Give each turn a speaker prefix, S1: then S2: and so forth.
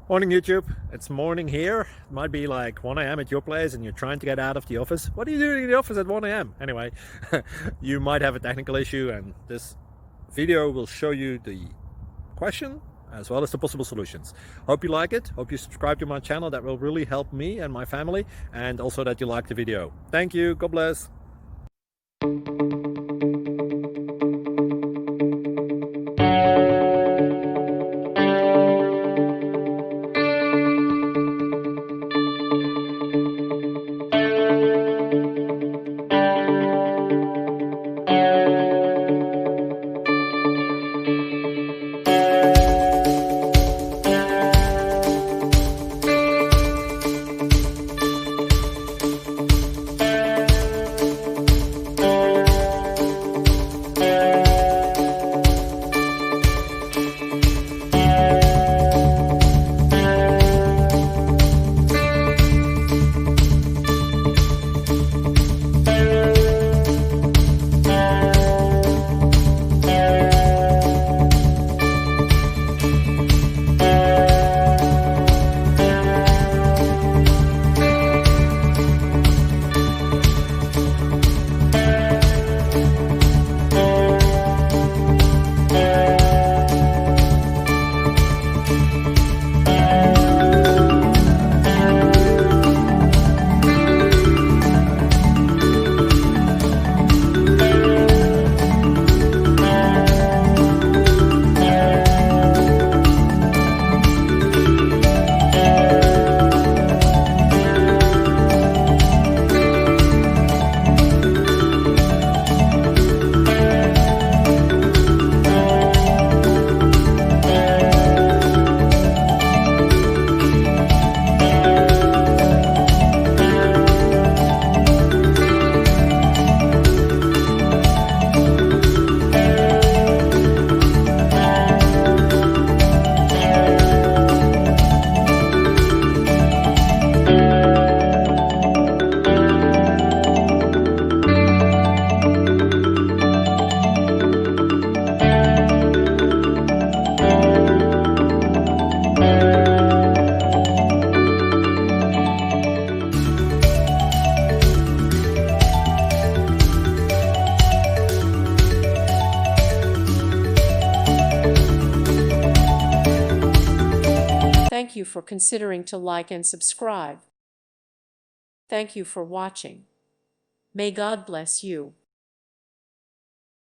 S1: Morning YouTube, it's morning here. It might be like 1 a.m. at your place and you're trying to get out of the office. What are you doing in the office at 1 a.m.? Anyway, you might have a technical issue and this video will show you the question as well as the possible solutions. Hope you like it, hope you subscribe to my channel. That will really help me and my family, and also that you like the video. Thank you, God bless.
S2: Thank you for considering to like and subscribe. Thank you for watching. May God bless you.